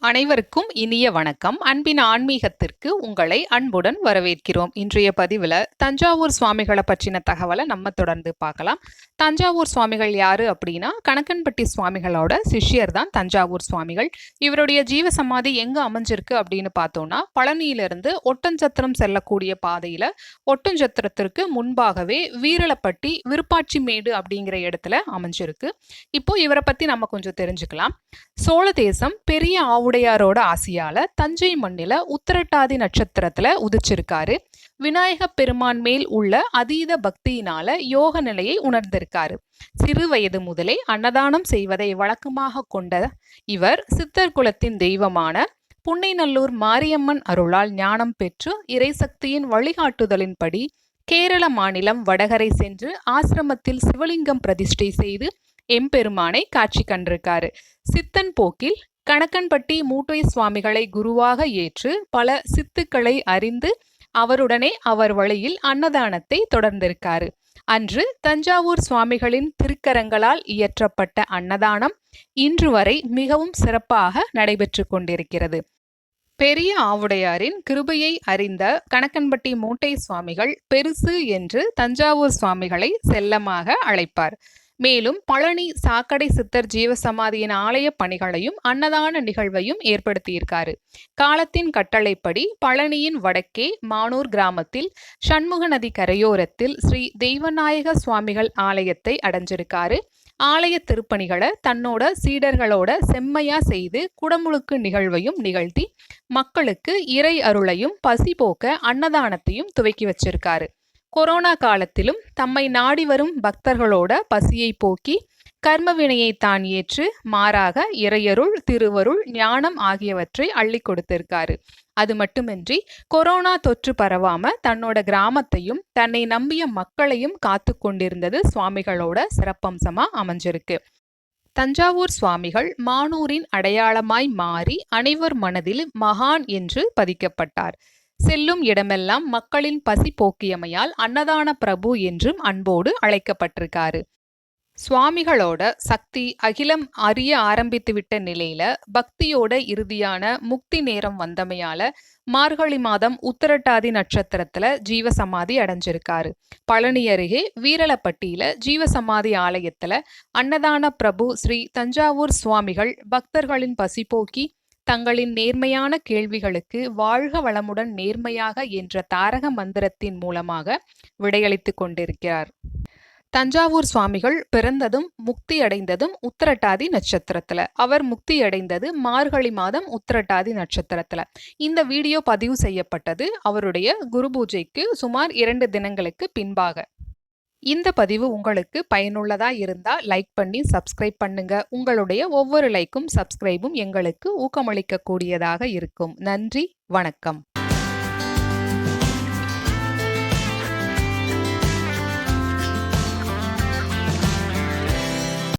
அனைவருக்கும் இனிய வணக்கம். அன்பின் ஆன்மீகத்திற்கு உங்களை அன்புடன் வரவேற்கிறோம். இன்றைய பதிவில் தஞ்சாவூர் சுவாமிகளை பற்றின தகவலை நம்ம தொடர்ந்து பார்க்கலாம். தஞ்சாவூர் சுவாமிகள் யாரு அப்படின்னா, கணக்கன்பட்டி சுவாமிகளோட சிஷ்யர் தான் தஞ்சாவூர் சுவாமிகள். இவருடைய ஜீவ சமாதி எங்க அமைஞ்சிருக்கு அப்படின்னு பார்த்தோம்னா, பழனியிலிருந்து ஒட்டஞ்சத்திரம் செல்லக்கூடிய பாதையில ஒட்டஞ்சத்திரத்திற்கு முன்பாகவே வீரலப்பட்டி விருப்பாட்சி மேடு அப்படிங்கிற இடத்துல அமைஞ்சிருக்கு. இப்போ இவரை பத்தி நம்ம கொஞ்சம் தெரிஞ்சுக்கலாம். சோழ தேசம் பெரிய ஆவுடையாரோட ஆசியால தஞ்சை மண்ணில உத்திரட்டாதி நட்சத்திரத்துல உதிச்சிருக்காரு. விநாயக பெருமான் மேல் உள்ள அதீத பக்தியினால யோக நிலையை உணர்ந்திருக்காரு. சிறு வயது முதலே அன்னதானம் செய்வதை வழக்கமாக கொண்ட இவர் சித்தர் குலத்தின் தெய்வமான புன்னைநல்லூர் மாரியம்மன் அருளால் ஞானம் பெற்று இறைசக்தியின் வழிகாட்டுதலின்படி கேரள மாநிலம் வடகரை சென்று ஆசிரமத்தில் சிவலிங்கம் பிரதிஷ்டை செய்து எம்பெருமானை காட்சி கண்டிருக்காரு. சித்தன் போக்கில் கணக்கன்பட்டி மூட்டை சுவாமிகளை குருவாக ஏற்று பல சித்துக்களை அறிந்து அவருடனே அவர் வழியில் அன்னதானத்தை தொடர்ந்திருக்காரு. அன்று தஞ்சாவூர் சுவாமிகளின் திருக்கரங்களால் இயற்றப்பட்ட அன்னதானம் இன்று வரை மிகவும் சிறப்பாக நடைபெற்று கொண்டிருக்கிறது. பெரிய ஆவுடையாரின் கிருபையை அறிந்த கணக்கன்பட்டி மூட்டை சுவாமிகள் பெருசு என்று தஞ்சாவூர் சுவாமிகளை செல்லமாக அழைப்பார். மேலும் பழனி சாக்கடை சித்தர் ஜீவசமாதியின் ஆலய பணிகளையும் அன்னதான நிகழ்வையும் ஏற்படுத்தியிருக்காரு. காலத்தின் கட்டளைப்படி பழனியின் வடக்கே மானூர் கிராமத்தில் சண்முக நதி கரையோரத்தில் ஸ்ரீ தெய்வநாயக சுவாமிகள் ஆலயத்தை அடைஞ்சிருக்காரு. ஆலய திருப்பணிகளை தன்னோட சீடர்களோட செம்மையா செய்து குடமுழுக்கு நிகழ்வையும் நிகழ்த்தி மக்களுக்கு இறை அருளையும் பசி போக்க அன்னதானத்தையும் துவக்கி வச்சிருக்காரு. கொரோனா காலத்திலும் தம்மை நாடி வரும் பக்தர்களோட பசியை போக்கி கர்மவினையை தான் ஏற்று மாறாக இறையருள் திருவருள் ஞானம் ஆகியவற்றை அள்ளி கொடுத்திருக்காரு. அது மட்டுமின்றி கொரோனா தொற்று பரவாம தன்னோட கிராமத்தையும் தன்னை நம்பிய மக்களையும் காத்து கொண்டிருந்தது சுவாமிகளோட சிறப்பம்சமா அமைஞ்சிருக்கு. தஞ்சாவூர் சுவாமிகள் மானூரின் அடையாளமாய் மாறி அனைவர் மனதில் மகான் என்று பதிக்கப்பட்டார். செல்லும் இடமெல்லாம் மக்களின் பசி போக்கியமையால் அன்னதான பிரபு என்றும் அன்போடு அழைக்கப்பட்டிருக்காரு. சுவாமிகளோட சக்தி அகிலம் அறிய ஆரம்பித்துவிட்ட நிலையில பக்தியோட இறுதியான முக்தி நேரம் வந்தமையால மார்கழி மாதம் உத்திரட்டாதி நட்சத்திரத்துல ஜீவசமாதி அடைஞ்சிருக்காரு. பழனி அருகே வீரலப்பட்டியில ஜீவசமாதி ஆலயத்துல அன்னதான பிரபு ஸ்ரீ தஞ்சாவூர் சுவாமிகள் பக்தர்களின் பசி போக்கி தங்களின் நேர்மையான கேள்விகளுக்கு வாழ்க வளமுடன் நேர்மையாக என்ற தாரக மந்திரத்தின் மூலமாக விடையளித்து கொண்டிருக்கிறார். தஞ்சாவூர் சுவாமிகள் பிறந்ததும் முக்தி அடைந்ததும் உத்திரட்டாதி நட்சத்திரத்துல. அவர் முக்தி அடைந்தது மார்கழி மாதம் உத்திரட்டாதி நட்சத்திரத்துல. இந்த வீடியோ பதிவு செய்யப்பட்டது அவருடைய குரு பூஜைக்கு சுமார் 2 தினங்களுக்கு பின்பாக. இந்த பதிவு உங்களுக்கு பயனுள்ளதா இருந்தா லைக் பண்ணி சப்ஸ்கிரைப் பண்ணுங்க. உங்களுடைய ஒவ்வொரு லைக்கும் சப்ஸ்கிரைபும் எங்களுக்கு ஊக்கமளிக்க கூடியதாக இருக்கும். நன்றி, வணக்கம்.